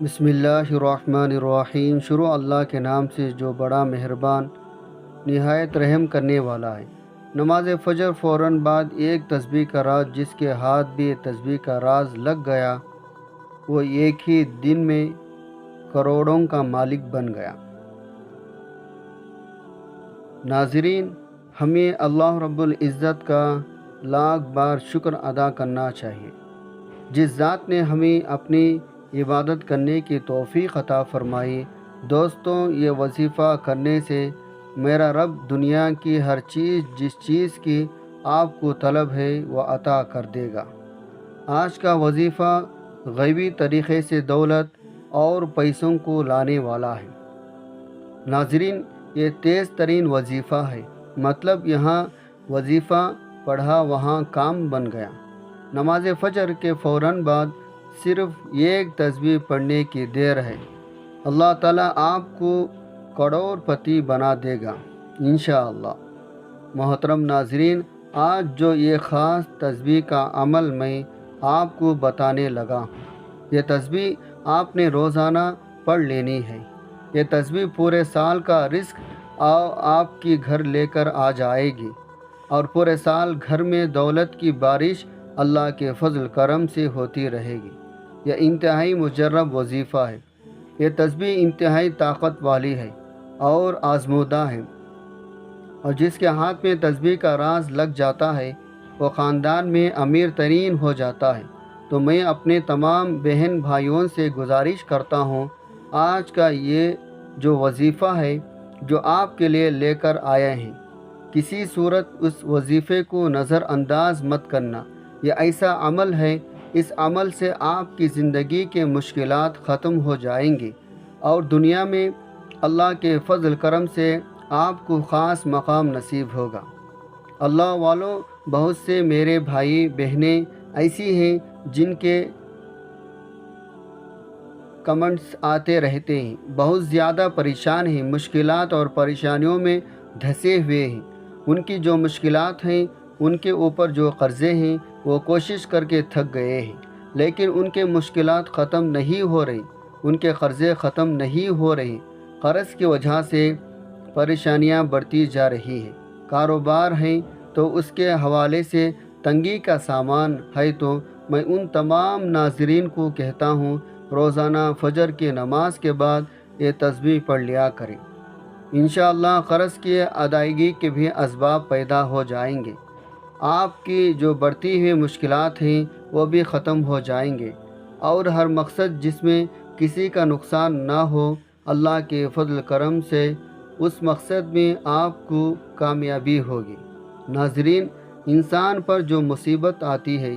بسم اللہ الرحمن الرحیم۔ شروع اللہ کے نام سے جو بڑا مہربان نہایت رحم کرنے والا ہے۔ نماز فجر فوراً بعد ایک تسبیح کا راز جس کے ہاتھ بھی تسبیح کا راز لگ گیا وہ ایک ہی دن میں کروڑوں کا مالک بن گیا۔ ناظرین، ہمیں اللہ رب العزت کا لاکھ بار شکر ادا کرنا چاہیے، جس ذات نے ہمیں اپنی عبادت کرنے کی توفیق عطا فرمائی۔ دوستوں، یہ وظیفہ کرنے سے میرا رب دنیا کی ہر چیز جس چیز کی آپ کو طلب ہے وہ عطا کر دے گا۔ آج کا وظیفہ غیبی طریقے سے دولت اور پیسوں کو لانے والا ہے۔ ناظرین، یہ تیز ترین وظیفہ ہے، مطلب یہاں وظیفہ پڑھا وہاں کام بن گیا۔ نماز فجر کے فوراً بعد صرف ایک تسبیح پڑھنے کی دیر ہے، اللہ تعالیٰ آپ کو کروڑ پتی بنا دے گا انشاءاللہ۔ محترم ناظرین، آج جو یہ خاص تسبیح کا عمل میں آپ کو بتانے لگا ہوں، یہ تسبیح آپ نے روزانہ پڑھ لینی ہے۔ یہ تسبیح پورے سال کا رزق آپ کی گھر لے کر آ جائے گی، اور پورے سال گھر میں دولت کی بارش اللہ کے فضل کرم سے ہوتی رہے گی۔ یہ انتہائی مجرب وظیفہ ہے۔ یہ تسبیح انتہائی طاقت والی ہے اور آزمودہ ہے، اور جس کے ہاتھ میں تسبیح کا راز لگ جاتا ہے وہ خاندان میں امیر ترین ہو جاتا ہے۔ تو میں اپنے تمام بہن بھائیوں سے گزارش کرتا ہوں، آج کا یہ جو وظیفہ ہے جو آپ کے لیے لے کر آئے ہیں، کسی صورت اس وظیفے کو نظر انداز مت کرنا۔ یہ ایسا عمل ہے، اس عمل سے آپ کی زندگی کے مشکلات ختم ہو جائیں گی، اور دنیا میں اللہ کے فضل کرم سے آپ کو خاص مقام نصیب ہوگا۔ اللہ والوں، بہت سے میرے بھائی بہنیں ایسی ہیں جن کے کمنٹس آتے رہتے ہیں، بہت زیادہ پریشان ہیں، مشکلات اور پریشانیوں میں دھسے ہوئے ہیں۔ ان کی جو مشکلات ہیں، ان کے اوپر جو قرضے ہیں، وہ کوشش کر کے تھک گئے ہیں، لیکن ان کے مشکلات ختم نہیں ہو رہی، ان کے قرضے ختم نہیں ہو رہے۔ قرض کی وجہ سے پریشانیاں بڑھتی جا رہی ہیں۔ کاروبار ہیں تو اس کے حوالے سے تنگی کا سامان ہے، تو میں ان تمام ناظرین کو کہتا ہوں روزانہ فجر کی نماز کے بعد یہ تسبیح پڑھ لیا کریں۔ انشاءاللہ قرض کی ادائیگی کے بھی اسباب پیدا ہو جائیں گے، آپ کی جو بڑھتی ہوئی مشکلات ہیں وہ بھی ختم ہو جائیں گے، اور ہر مقصد جس میں کسی کا نقصان نہ ہو، اللہ کے فضل کرم سے اس مقصد میں آپ کو کامیابی ہوگی۔ ناظرین، انسان پر جو مصیبت آتی ہے،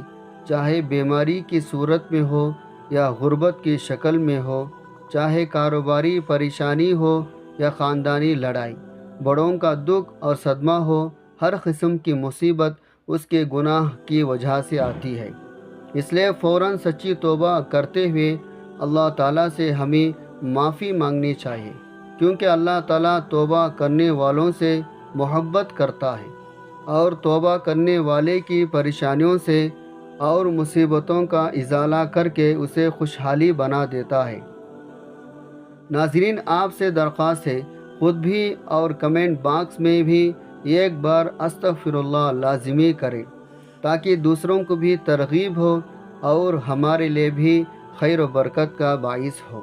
چاہے بیماری کی صورت میں ہو یا غربت کی شکل میں ہو، چاہے کاروباری پریشانی ہو یا خاندانی لڑائی، بڑوں کا دکھ اور صدمہ ہو، ہر قسم کی مصیبت اس کے گناہ کی وجہ سے آتی ہے۔ اس لیے فوراً سچی توبہ کرتے ہوئے اللہ تعالیٰ سے ہمیں معافی مانگنی چاہیے، کیونکہ اللہ تعالیٰ توبہ کرنے والوں سے محبت کرتا ہے، اور توبہ کرنے والے کی پریشانیوں سے اور مصیبتوں کا ازالہ کر کے اسے خوشحالی بنا دیتا ہے۔ ناظرین، آپ سے درخواست ہے، خود بھی اور کمنٹ باکس میں بھی ایک بار استغفر اللہ لازمی کریں، تاکہ دوسروں کو بھی ترغیب ہو اور ہمارے لیے بھی خیر و برکت کا باعث ہو۔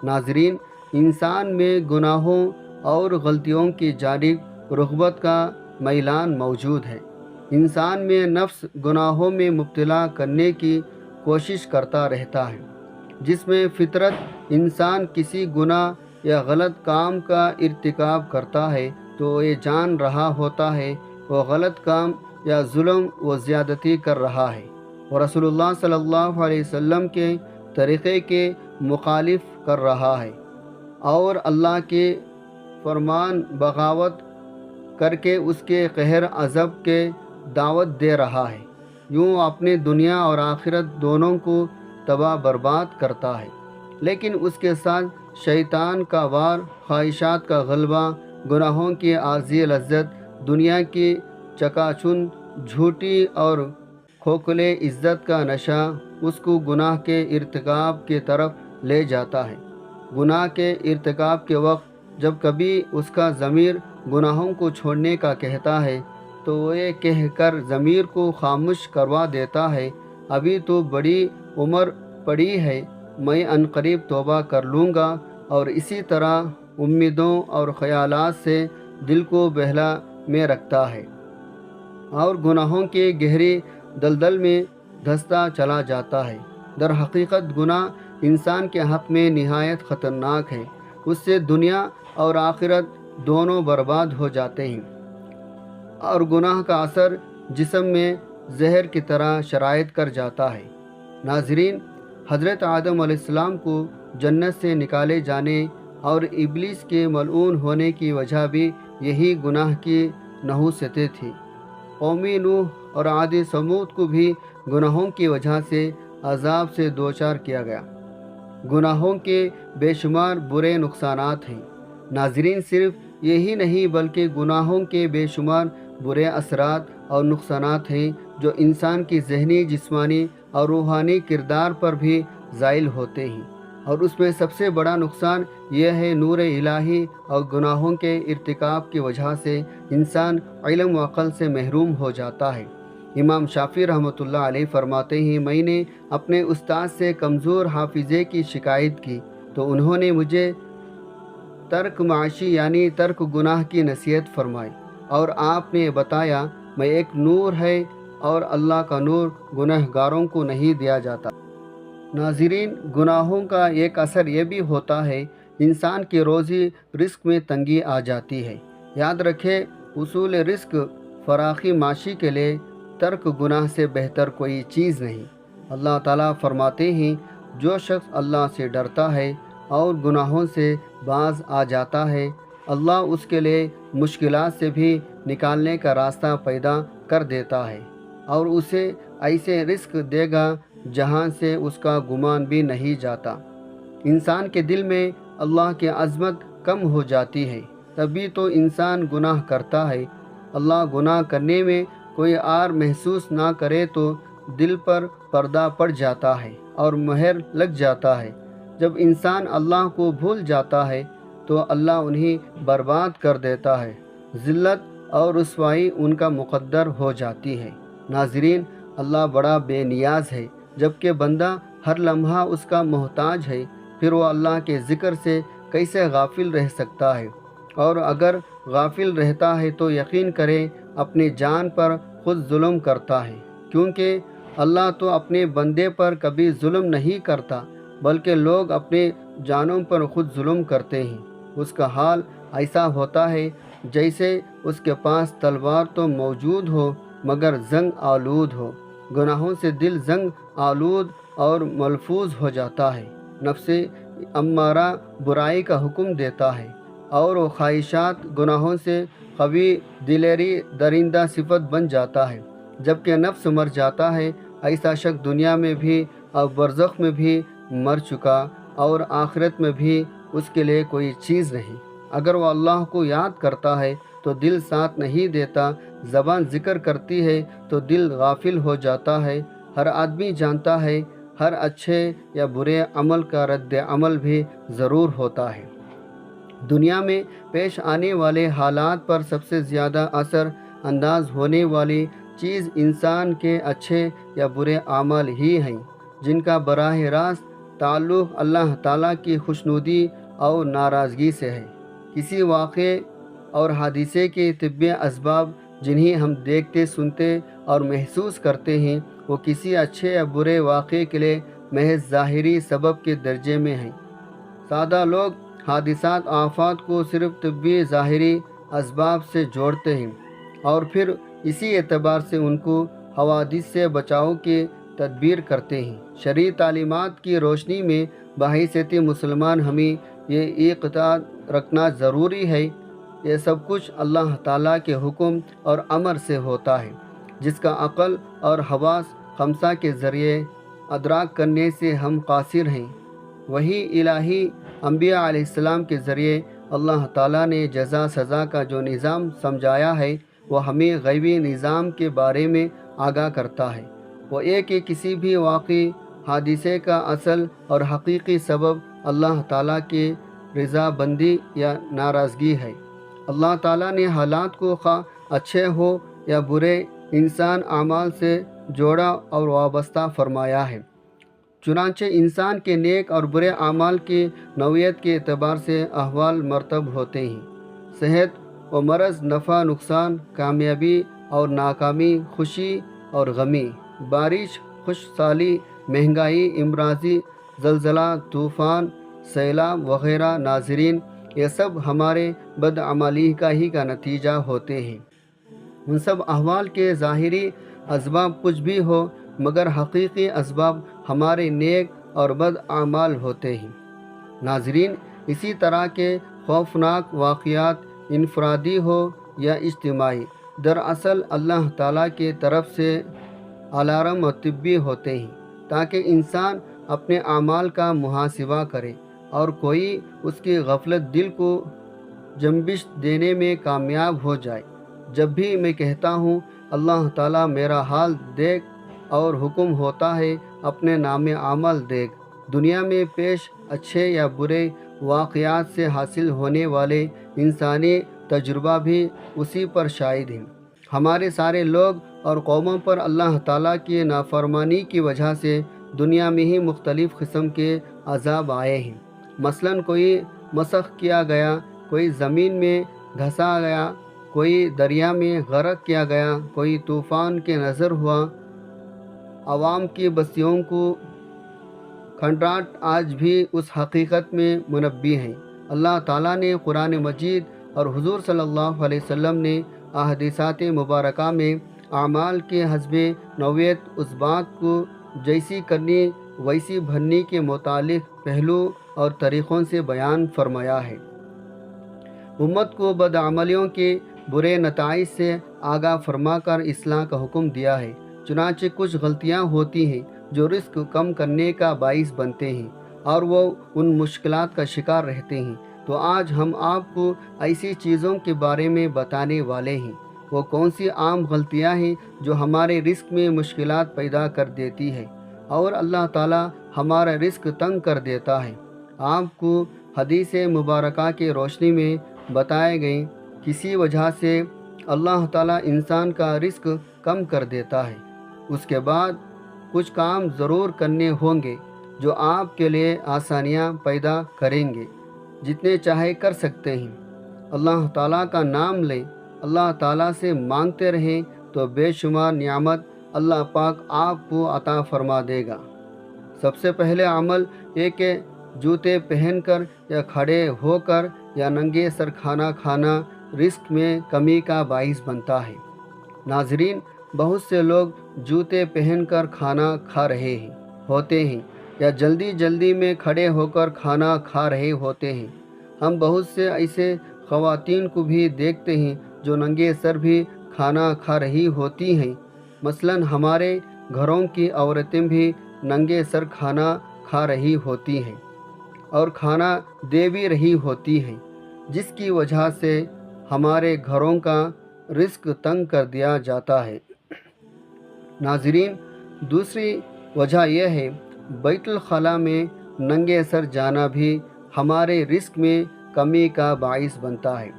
ناظرین، انسان میں گناہوں اور غلطیوں کی جانب رغبت کا میلان موجود ہے۔ انسان میں نفس گناہوں میں مبتلا کرنے کی کوشش کرتا رہتا ہے۔ جس میں فطرت انسان کسی گناہ یا غلط کام کا ارتکاب کرتا ہے تو یہ جان رہا ہوتا ہے وہ غلط کام یا ظلم و زیادتی کر رہا ہے، اور رسول اللہ صلی اللہ علیہ وسلم کے طریقے کے مخالف کر رہا ہے، اور اللہ کے فرمان بغاوت کر کے اس کے قہر عذاب کے دعوت دے رہا ہے، یوں اپنے دنیا اور آخرت دونوں کو تباہ برباد کرتا ہے۔ لیکن اس کے ساتھ شیطان کا وار، خواہشات کا غلبہ، گناہوں کی عارضی لذت، دنیا کی چکاچوند، جھوٹی اور کھوکھلے عزت کا نشہ اس کو گناہ کے ارتکاب کی طرف لے جاتا ہے۔ گناہ کے ارتکاب کے وقت جب کبھی اس کا ضمیر گناہوں کو چھوڑنے کا کہتا ہے تو وہ یہ کہہ کر ضمیر کو خاموش کروا دیتا ہے، ابھی تو بڑی عمر پڑی ہے، میں عنقریب توبہ کر لوں گا، اور اسی طرح امیدوں اور خیالات سے دل کو بہلا میں رکھتا ہے اور گناہوں کے گہری دلدل میں دھنستا چلا جاتا ہے۔ در حقیقت گناہ انسان کے حق میں نہایت خطرناک ہے، اس سے دنیا اور آخرت دونوں برباد ہو جاتے ہیں، اور گناہ کا اثر جسم میں زہر کی طرح شرائط کر جاتا ہے۔ ناظرین، حضرت آدم علیہ السلام کو جنت سے نکالے جانے اور ابلیس کے ملعون ہونے کی وجہ بھی یہی گناہ کی نحوستیں تھیں۔ قومی نوح اور عاد ثمود کو بھی گناہوں کی وجہ سے عذاب سے دوچار کیا گیا۔ گناہوں کے بے شمار برے نقصانات ہیں۔ ناظرین، صرف یہی نہیں بلکہ گناہوں کے بے شمار برے اثرات اور نقصانات ہیں جو انسان کی ذہنی، جسمانی اور روحانی کردار پر بھی زائل ہوتے ہیں، اور اس میں سب سے بڑا نقصان یہ ہے نور الہی اور گناہوں کے ارتکاب کی وجہ سے انسان علم و عقل سے محروم ہو جاتا ہے۔ امام شافعی رحمۃ اللہ علیہ فرماتے ہیں، میں نے اپنے استاد سے کمزور حافظے کی شکایت کی تو انہوں نے مجھے ترک معاشی یعنی ترک گناہ کی نصیحت فرمائی، اور آپ نے بتایا میں ایک نور ہے اور اللہ کا نور گناہ گاروں کو نہیں دیا جاتا۔ ناظرین، گناہوں کا ایک اثر یہ بھی ہوتا ہے انسان کی روزی رزق میں تنگی آ جاتی ہے۔ یاد رکھے، اصول رزق فراخی معاشی کے لیے ترک گناہ سے بہتر کوئی چیز نہیں۔ اللہ تعالیٰ فرماتے ہیں، جو شخص اللہ سے ڈرتا ہے اور گناہوں سے باز آ جاتا ہے، اللہ اس کے لیے مشکلات سے بھی نکالنے کا راستہ پیدا کر دیتا ہے اور اسے ایسے رزق دے گا جہاں سے اس کا گمان بھی نہیں جاتا۔ انسان کے دل میں اللہ کی عظمت کم ہو جاتی ہے، تبھی تو انسان گناہ کرتا ہے۔ اللہ گناہ کرنے میں کوئی عار محسوس نہ کرے تو دل پر پردہ پڑ جاتا ہے اور مہر لگ جاتا ہے۔ جب انسان اللہ کو بھول جاتا ہے تو اللہ انہیں برباد کر دیتا ہے، ذلت اور رسوائی ان کا مقدر ہو جاتی ہے۔ ناظرین، اللہ بڑا بے نیاز ہے، جبکہ بندہ ہر لمحہ اس کا محتاج ہے، پھر وہ اللہ کے ذکر سے کیسے غافل رہ سکتا ہے؟ اور اگر غافل رہتا ہے تو یقین کرے اپنی جان پر خود ظلم کرتا ہے، کیونکہ اللہ تو اپنے بندے پر کبھی ظلم نہیں کرتا، بلکہ لوگ اپنے جانوں پر خود ظلم کرتے ہیں۔ اس کا حال ایسا ہوتا ہے جیسے اس کے پاس تلوار تو موجود ہو مگر زنگ آلود ہو۔ گناہوں سے دل زنگ آلود اور ملفوظ ہو جاتا ہے، نفس امارہ برائی کا حکم دیتا ہے، اور وہ خواہشات گناہوں سے قوی دلیری درندہ صفت بن جاتا ہے۔ جبکہ نفس مر جاتا ہے، ایسا شخص دنیا میں بھی اور برزخ میں بھی مر چکا، اور آخرت میں بھی اس کے لیے کوئی چیز نہیں۔ اگر وہ اللہ کو یاد کرتا ہے تو دل ساتھ نہیں دیتا، زبان ذکر کرتی ہے تو دل غافل ہو جاتا ہے۔ ہر آدمی جانتا ہے ہر اچھے یا برے عمل کا رد عمل بھی ضرور ہوتا ہے۔ دنیا میں پیش آنے والے حالات پر سب سے زیادہ اثر انداز ہونے والی چیز انسان کے اچھے یا برے اعمال ہی ہیں، جن کا براہ راست تعلق اللہ تعالیٰ کی خوشنودی اور ناراضگی سے ہے۔ کسی واقعے اور حادثے کے طبی اسباب جنہیں ہم دیکھتے، سنتے اور محسوس کرتے ہیں، وہ کسی اچھے یا برے واقعے کے لیے محض ظاہری سبب کے درجے میں ہیں۔ سادہ لوگ حادثات، آفات کو صرف طبی ظاہری اسباب سے جوڑتے ہیں اور پھر اسی اعتبار سے ان کو حوادث سے بچاؤ کی تدبیر کرتے ہیں۔ شرعی تعلیمات کی روشنی میں بحیثیت مسلمان ہمیں یہ اعتقاد رکھنا ضروری ہے، یہ سب کچھ اللہ تعالیٰ کے حکم اور امر سے ہوتا ہے، جس کا عقل اور حواس خمسہ کے ذریعے ادراک کرنے سے ہم قاصر ہیں۔ وہی الہی انبیاء علیہ السلام کے ذریعے اللہ تعالیٰ نے جزا سزا کا جو نظام سمجھایا ہے، وہ ہمیں غیبی نظام کے بارے میں آگاہ کرتا ہے۔ وہ ایک کسی بھی واقعی حادثے کا اصل اور حقیقی سبب اللہ تعالیٰ کی رضا بندی یا ناراضگی ہے۔ اللہ تعالیٰ نے حالات کو خواہ اچھے ہو یا برے انسان اعمال سے جوڑا اور وابستہ فرمایا ہے۔ چنانچہ انسان کے نیک اور برے اعمال کی نوعیت کے اعتبار سے احوال مرتب ہوتے ہیں۔ صحت و مرض، نفع نقصان، کامیابی اور ناکامی، خوشی اور غمی، بارش خشک سالی، مہنگائی، امراضی، زلزلہ، طوفان، سیلاب وغیرہ۔ ناظرین، یہ سب ہمارے بدعملی کا نتیجہ ہوتے ہیں۔ ان سب احوال کے ظاہری اسباب کچھ بھی ہو، مگر حقیقی اسباب ہمارے نیک اور بد اعمال ہوتے ہیں۔ ناظرین، اسی طرح کے خوفناک واقعات انفرادی ہو یا اجتماعی، دراصل اللہ تعالیٰ کی طرف سے الارم و طبی ہوتے ہیں، تاکہ انسان اپنے اعمال کا محاسبہ کرے اور کوئی اس کی غفلت دل کو جنبش دینے میں کامیاب ہو جائے۔ جب بھی میں کہتا ہوں اللہ تعالیٰ میرا حال دیکھ، اور حکم ہوتا ہے اپنے نام عمل دیکھ، دنیا میں پیش اچھے یا برے واقعات سے حاصل ہونے والے انسانی تجربہ بھی اسی پر شاہد ہیں۔ ہمارے سارے لوگ اور قوموں پر اللہ تعالیٰ کی نافرمانی کی وجہ سے دنیا میں ہی مختلف قسم کے عذاب آئے ہیں۔ مثلاً کوئی مسخ کیا گیا، کوئی زمین میں دھنسا گیا، کوئی دریا میں غرق کیا گیا، کوئی طوفان کے نظر ہوا۔ عوام کی بستیوں کو کھنڈرات آج بھی اس حقیقت میں منبی ہیں۔ اللہ تعالیٰ نے قرآن مجید اور حضور صلی اللہ علیہ وسلم نے احادیث مبارکہ میں اعمال کے حسب نوعیت اس بات کو جیسی کرنی ویسی بھرنے کے متعلق پہلو اور طریقوں سے بیان فرمایا ہے۔ امت کو بدعملیوں کے برے نتائج سے آگاہ فرما کر اصلاح کا حکم دیا ہے۔ چنانچہ کچھ غلطیاں ہوتی ہیں جو رزق کم کرنے کا باعث بنتے ہیں اور وہ ان مشکلات کا شکار رہتے ہیں۔ تو آج ہم آپ کو ایسی چیزوں کے بارے میں بتانے والے ہیں۔ وہ کون سی عام غلطیاں ہیں جو ہمارے رزق میں مشکلات پیدا کر دیتی ہے اور اللہ تعالیٰ ہمارا رزق تنگ کر دیتا ہے۔ آپ کو حدیث مبارکہ کی روشنی میں بتائے گئے کسی وجہ سے اللہ تعالیٰ انسان کا رزق کم کر دیتا ہے، اس کے بعد کچھ کام ضرور کرنے ہوں گے جو آپ کے لیے آسانیاں پیدا کریں گے۔ جتنے چاہے کر سکتے ہیں۔ اللہ تعالیٰ کا نام لیں، اللہ تعالیٰ سے مانگتے رہیں تو بے شمار نعمت اللہ پاک آپ کو عطا فرما دے گا۔ سب سے پہلے عمل یہ کہ جوتے پہن کر یا کھڑے ہو کر یا ننگے سر کھانا کھانا رزق میں کمی کا باعث بنتا ہے۔ ناظرین، بہت سے لوگ جوتے پہن کر کھانا کھا رہے ہوتے ہیں یا جلدی جلدی میں کھڑے ہو کر کھانا کھا رہے ہوتے ہیں۔ ہم بہت سے ایسے خواتین کو بھی دیکھتے ہیں جو ننگے سر بھی کھانا کھا رہی ہوتی ہیں۔ مثلاً ہمارے گھروں کی عورتیں بھی ننگے سر کھانا کھا رہی ہوتی ہیں اور کھانا دے بھی رہی ہوتی ہیں، جس کی وجہ سے ہمارے گھروں کا رزق تنگ کر دیا جاتا ہے۔ ناظرین، دوسری وجہ یہ ہے بیت الخلاء میں ننگے سر جانا بھی ہمارے رزق میں کمی کا باعث بنتا ہے۔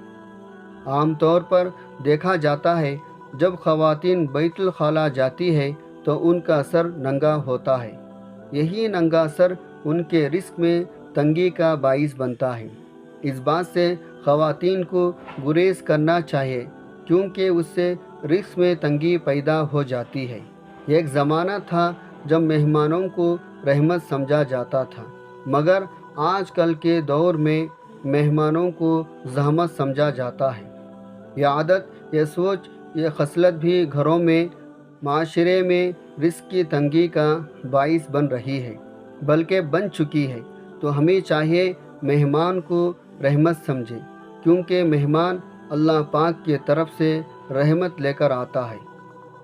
عام طور پر دیکھا جاتا ہے جب خواتین بیت الخلاء جاتی ہے تو ان کا سر ننگا ہوتا ہے۔ یہی ننگا سر ان کے رزق میں تنگی کا باعث بنتا ہے۔ اس بات سے خواتین کو گریز کرنا چاہیے کیونکہ اس سے رزق میں تنگی پیدا ہو جاتی ہے۔ ایک زمانہ تھا جب مہمانوں کو رحمت سمجھا جاتا تھا، مگر آج کل کے دور میں مہمانوں کو زحمت سمجھا جاتا ہے۔ یہ عادت، یہ سوچ، یہ خصلت بھی گھروں میں، معاشرے میں رزق کی تنگی کا باعث بن رہی ہے، بلکہ بن چکی ہے۔ تو ہمیں چاہیے مہمان کو رحمت سمجھیں، کیونکہ مہمان اللہ پاک کی طرف سے رحمت لے کر آتا ہے۔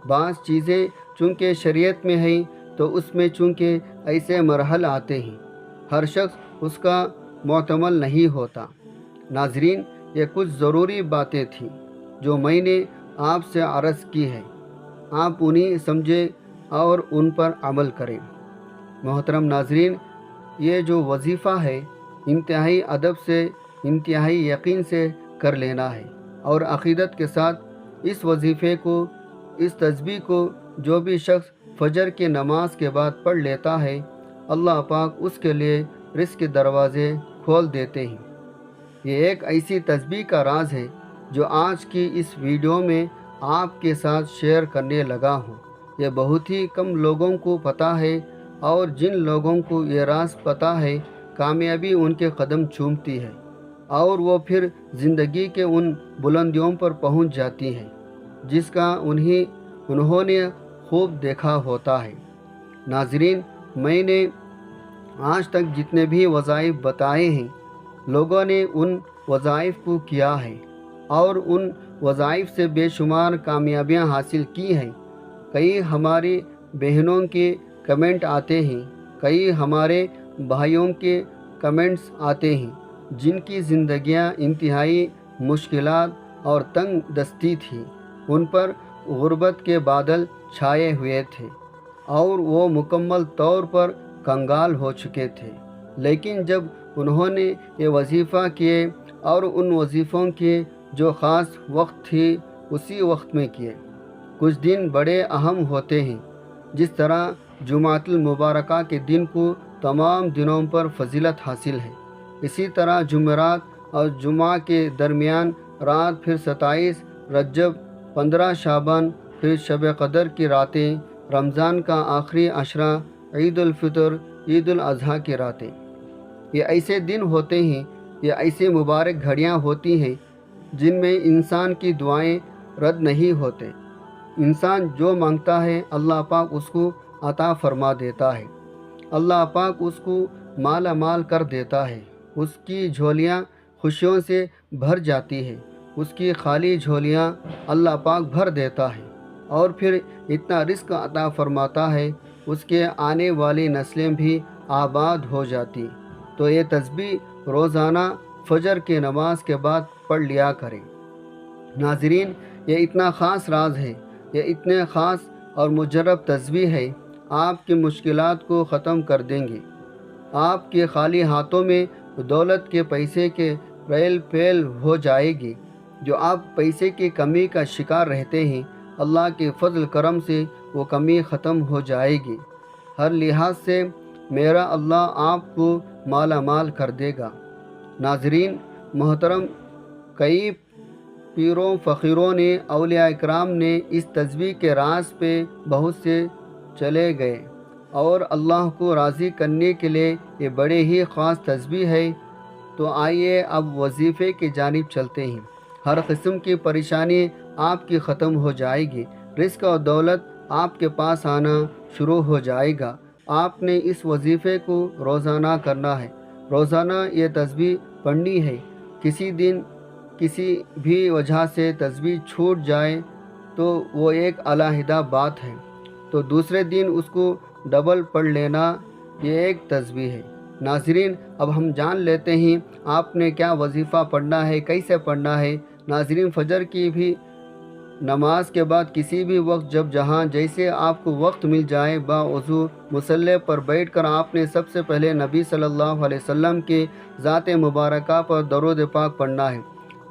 بعض چیزیں چونکہ شریعت میں ہیں تو اس میں چونکہ ایسے مرحل آتے ہیں، ہر شخص اس کا معتمل نہیں ہوتا۔ ناظرین، یہ کچھ ضروری باتیں تھیں جو میں نے آپ سے عرض کی ہے، آپ انہیں سمجھیں اور ان پر عمل کریں۔ محترم ناظرین، یہ جو وظیفہ ہے انتہائی ادب سے، انتہائی یقین سے کر لینا ہے، اور عقیدت کے ساتھ اس وظیفے کو، اس تسبیح کو جو بھی شخص فجر کی نماز کے بعد پڑھ لیتا ہے، اللہ پاک اس کے لیے رزق کے دروازے کھول دیتے ہیں۔ یہ ایک ایسی تسبیح کا راز ہے جو آج کی اس ویڈیو میں آپ کے ساتھ شیئر کرنے لگا ہوں۔ یہ بہت ہی کم لوگوں کو پتہ ہے، اور جن لوگوں کو یہ راز پتہ ہے، کامیابی ان کے قدم چومتی ہے، اور وہ پھر زندگی کے ان بلندیوں پر پہنچ جاتی ہیں جس کا انہوں نے خوب دیکھا ہوتا ہے۔ ناظرین، میں نے آج تک جتنے بھی وظائف بتائے ہیں، لوگوں نے ان وظائف کو کیا ہے، اور ان وظائف سے بے شمار کامیابیاں حاصل کی ہیں۔ کئی ہماری بہنوں کے کمنٹ آتے ہیں، کئی ہمارے بھائیوں کے کمنٹس آتے ہیں جن کی زندگیاں انتہائی مشکلات اور تنگ دستی تھی، ان پر غربت کے بادل چھائے ہوئے تھے، اور وہ مکمل طور پر کنگال ہو چکے تھے، لیکن جب انہوں نے یہ وظیفہ کیے، اور ان وظیفوں کے جو خاص وقت تھی اسی وقت میں کیے۔ کچھ دن بڑے اہم ہوتے ہیں، جس طرح جمعۃ المبارکہ کے دن کو تمام دنوں پر فضیلت حاصل ہے، اسی طرح جمعرات اور جمعہ کے درمیان رات، پھر 27 رجب، 15 شعبان، پھر شب قدر کی راتیں، رمضان کا آخری عشرہ، عید الفطر، عید الاضحیٰ کی راتیں۔ یہ ایسے دن ہوتے ہیں، یہ ایسے مبارک گھڑیاں ہوتی ہیں جن میں انسان کی دعائیں رد نہیں ہوتے۔ انسان جو مانگتا ہے اللہ پاک اس کو عطا فرما دیتا ہے، اللہ پاک اس کو مالا مال کر دیتا ہے، اس کی جھولیاں خوشیوں سے بھر جاتی ہے، اس کی خالی جھولیاں اللہ پاک بھر دیتا ہے، اور پھر اتنا رزق عطا فرماتا ہے، اس کے آنے والی نسلیں بھی آباد ہو جاتی۔ تو یہ تسبیح روزانہ فجر کی نماز کے بعد پڑھ لیا کریں۔ ناظرین، یہ اتنا خاص راز ہے، یہ اتنے خاص اور مجرب تسبیح ہے، آپ کی مشکلات کو ختم کر دیں گے۔ آپ کے خالی ہاتھوں میں دولت کے پیسے کے ریل پیل ہو جائے گی۔ جو آپ پیسے کی کمی کا شکار رہتے ہیں، اللہ کے فضل کرم سے وہ کمی ختم ہو جائے گی۔ ہر لحاظ سے میرا اللہ آپ کو مالا مال کر دے گا۔ ناظرین محترم، کئی پیروں فقیروں نے، اولیاء اکرام نے اس تسبیح کے راز پہ بہت سے چلے گئے، اور اللہ کو راضی کرنے کے لیے یہ بڑے ہی خاص تسبیح ہے۔ تو آئیے اب وظیفے کی جانب چلتے ہیں۔ ہر قسم کی پریشانی آپ کی ختم ہو جائے گی، رزق اور دولت آپ کے پاس آنا شروع ہو جائے گا۔ آپ نے اس وظیفے کو روزانہ کرنا ہے، روزانہ یہ تسبیح پڑھنی ہے۔ کسی دن کسی بھی وجہ سے تسبیح چھوٹ جائے تو وہ ایک علیحدہ بات ہے، تو دوسرے دن اس کو ڈبل پڑھ لینا، یہ ایک تسبیح ہے۔ ناظرین، اب ہم جان لیتے ہیں آپ نے کیا وظیفہ پڑھنا ہے، کیسے پڑھنا ہے۔ ناظرین، فجر کی بھی نماز کے بعد کسی بھی وقت جب جہاں جیسے آپ کو وقت مل جائے، باوضو مصلی پر بیٹھ کر آپ نے سب سے پہلے نبی صلی اللہ علیہ وسلم کے ذات مبارکہ پر درود پاک پڑھنا ہے۔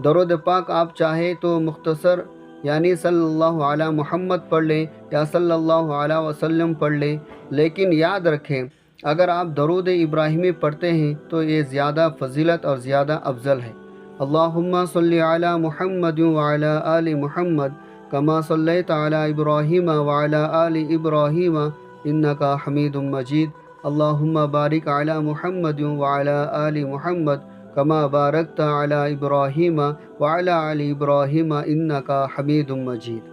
درود پاک آپ چاہے تو مختصر، یعنی صلی اللہ علی محمد پڑھ لیں یا صلی اللہ علیہ وسلم پڑھ لیں، لیکن یاد رکھیں اگر آپ درود ابراہیمی پڑھتے ہیں تو یہ زیادہ فضیلت اور زیادہ افضل ہے۔ اللہم صلی علی محمد وعلی آل محمد کما صلیت علی ابراہیم وعلی آل ابراہیم انکا حمید مجید۔ اللہم بارک علی محمد وعلی آل محمد کما بارکت علی ابراہیم وعلی آل ابراہیم انکا حمید مجید۔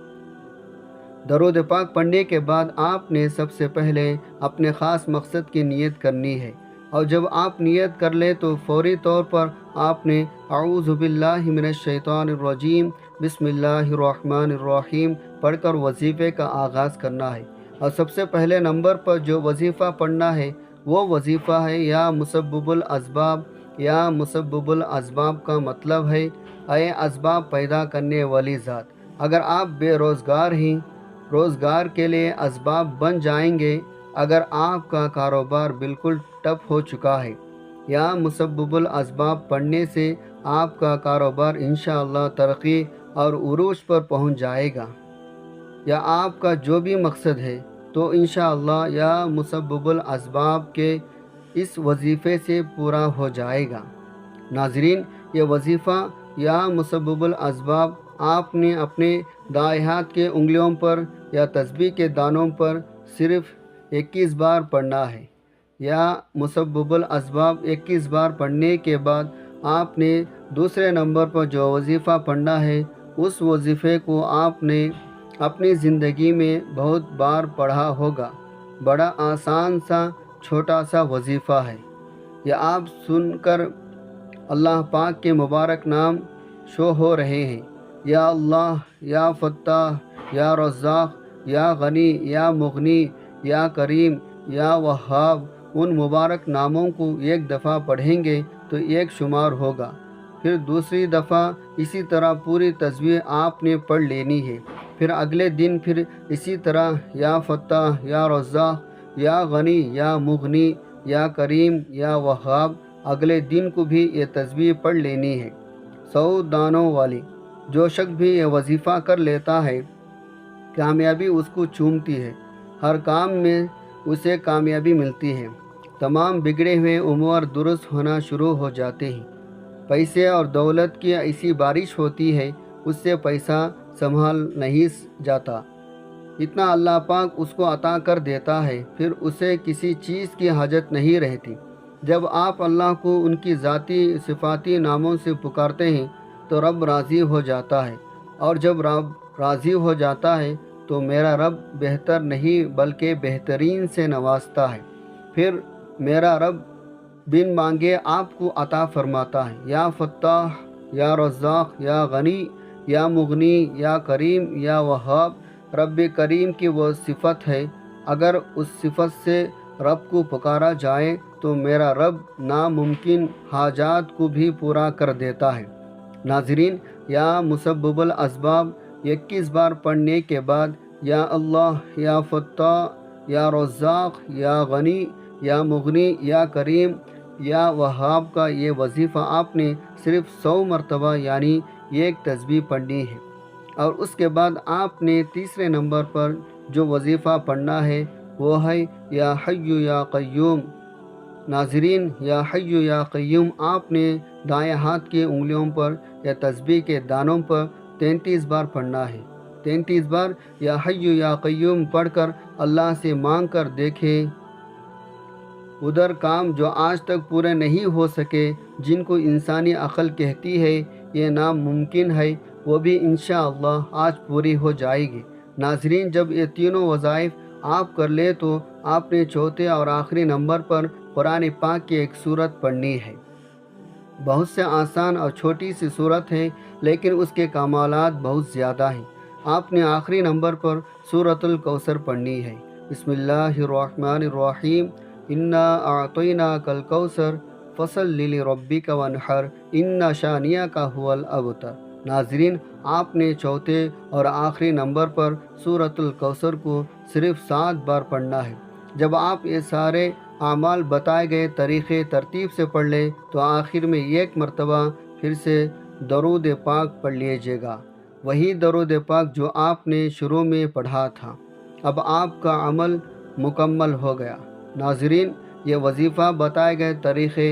درود پاک پڑھنے کے بعد آپ نے سب سے پہلے اپنے خاص مقصد کی نیت کرنی ہے، اور جب آپ نیت کر لیں تو فوری طور پر آپ نے اعوذ باللہ من الشیطان الرجیم بسم اللہ الرحمن الرحیم پڑھ کر وظیفے کا آغاز کرنا ہے۔ اور سب سے پہلے نمبر پر جو وظیفہ پڑھنا ہے وہ وظیفہ ہے یا مسبب الاسباب۔ یا مسبب الاسباب کا مطلب ہے اے اسباب پیدا کرنے والی ذات، اگر آپ بے روزگار ہیں، روزگار کے لیے اسباب بن جائیں گے، اگر آپ کا کاروبار بالکل ٹپ ہو چکا ہے یا مسبب الاسباب پڑھنے سے آپ کا کاروبار انشاءاللہ ترقی اور عروج پر پہنچ جائے گا، یا آپ کا جو بھی مقصد ہے تو انشاءاللہ یا مسبب الاسباب کے اس وظیفے سے پورا ہو جائے گا۔ ناظرین، یہ وظیفہ یا مسبب الاسباب آپ نے اپنے دائیں ہاتھ کے انگلیوں پر یا تسبیح کے دانوں پر صرف 21 بار پڑھنا ہے۔ یا مسبب الاسباب 21 بار پڑھنے کے بعد آپ نے دوسرے نمبر پر جو وظیفہ پڑھنا ہے، اس وظیفے کو آپ نے اپنی زندگی میں بہت بار پڑھا ہوگا۔ بڑا آسان سا چھوٹا سا وظیفہ ہے۔ یہ آپ سن کر اللہ پاک کے مبارک نام شو ہو رہے ہیں، یا اللہ، یا فتاح، یا رزاق، یا غنی، یا مغنی، یا کریم، یا وہاب۔ ان مبارک ناموں کو ایک دفعہ پڑھیں گے تو ایک شمار ہوگا، پھر دوسری دفعہ اسی طرح پوری تسبیح آپ نے پڑھ لینی ہے، پھر اگلے دن پھر اسی طرح یا فتاح، یا رزاق، یا غنی، یا مغنی، یا کریم، یا وہاب، اگلے دن کو بھی یہ تسبیح پڑھ لینی ہے۔ 100 دانوں والی جو شخص بھی یہ وظیفہ کر لیتا ہے، کامیابی اس کو چومتی ہے، ہر کام میں اسے کامیابی ملتی ہے، تمام بگڑے ہوئے امور درست ہونا شروع ہو جاتے ہیں، پیسے اور دولت کی ایسی بارش ہوتی ہے اس سے پیسہ سنبھال نہیں جاتا، اتنا اللہ پاک اس کو عطا کر دیتا ہے، پھر اسے کسی چیز کی حاجت نہیں رہتی۔ جب آپ اللہ کو ان کی ذاتی صفاتی ناموں سے پکارتے ہیں تو رب راضی ہو جاتا ہے، اور جب رب راضی ہو جاتا ہے تو میرا رب بہتر نہیں بلکہ بہترین سے نوازتا ہے، پھر میرا رب بن مانگے آپ کو عطا فرماتا ہے۔ یا فتاح، یا رزاق، یا غنی، یا مغنی، یا کریم، یا وہاب۔ رب کریم کی وہ صفت ہے، اگر اس صفت سے رب کو پکارا جائے تو میرا رب ناممکن حاجات کو بھی پورا کر دیتا ہے۔ ناظرین، یا مسبب الاسباب 21 بار پڑھنے کے بعد یا اللہ، یا فتاح، یا رزاق، یا غنی، یا مغنی، یا کریم، یا وہاب کا یہ وظیفہ آپ نے صرف 100 مرتبہ یعنی ایک تسبیح پڑھنی ہے، اور اس کے بعد آپ نے تیسرے نمبر پر جو وظیفہ پڑھنا ہے وہ ہے یا حی یا قیوم۔ ناظرین، یا حی یا قیوم آپ نے دائیں ہاتھ کی انگلیوں پر یا تسبیح کے دانوں پر 33 بار پڑھنا ہے۔ 33 بار یا حی یا قیوم پڑھ کر اللہ سے مانگ کر دیکھیں، ادھر کام جو آج تک پورے نہیں ہو سکے، جن کو انسانی عقل کہتی ہے یہ ناممکن ہے، وہ بھی انشاءاللہ آج پوری ہو جائے گی۔ ناظرین، جب یہ تینوں وظائف آپ کر لے تو آپ نے چوتھے اور آخری نمبر پر قرآن پاک کی ایک سورت پڑھنی ہے۔ بہت سے آسان اور چھوٹی سی سورت ہے لیکن اس کے کمالات بہت زیادہ ہیں۔ آپ نے آخری نمبر پر سورۃ الکوثر پڑھنی ہے۔ بسم اللہ الرحمن الرحیم، انا اعطیناک الکوثر فصل لربک وانحر ان شانئک هو الابتر۔ ناظرین، آپ نے چوتھے اور آخری نمبر پر سورۃ الکوثر کو صرف 7 بار پڑھنا ہے۔ جب آپ یہ سارے اعمال بتائے گئے طریقے ترتیب سے پڑھ لیں تو آخر میں ایک مرتبہ پھر سے درود پاک پڑھ لیجیے گا، وہی درود پاک جو آپ نے شروع میں پڑھا تھا۔ اب آپ کا عمل مکمل ہو گیا۔ ناظرین، یہ وظیفہ بتائے گئے طریقے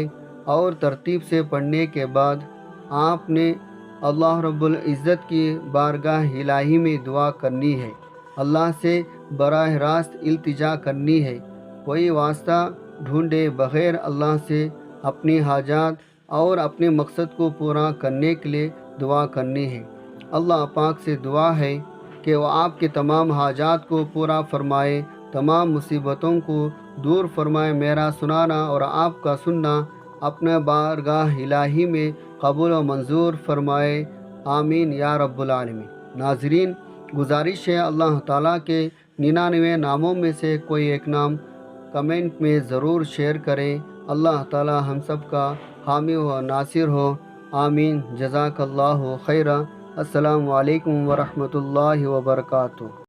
اور ترتیب سے پڑھنے کے بعد آپ نے اللہ رب العزت کی بارگاہ الہی میں دعا کرنی ہے، اللہ سے براہ راست التجا کرنی ہے، کوئی واسطہ ڈھونڈے بغیر اللہ سے اپنی حاجات اور اپنے مقصد کو پورا کرنے کے لیے دعا کرنی ہے۔ اللہ پاک سے دعا ہے کہ وہ آپ کے تمام حاجات کو پورا فرمائے، تمام مصیبتوں کو دور فرمائے، میرا سنانا اور آپ کا سننا اپنے بارگاہ الہی میں قبول و منظور فرمائے، آمین یا رب العالمین۔ ناظرین، گزارش ہے اللہ تعالیٰ کے 99 ناموں میں سے کوئی ایک نام کمنٹ میں ضرور شیئر کریں۔ اللہ تعالیٰ ہم سب کا حامی و ناصر ہو، آمین۔ جزاک اللہ خیرا۔ السلام علیکم ورحمۃ اللہ وبرکاتہ۔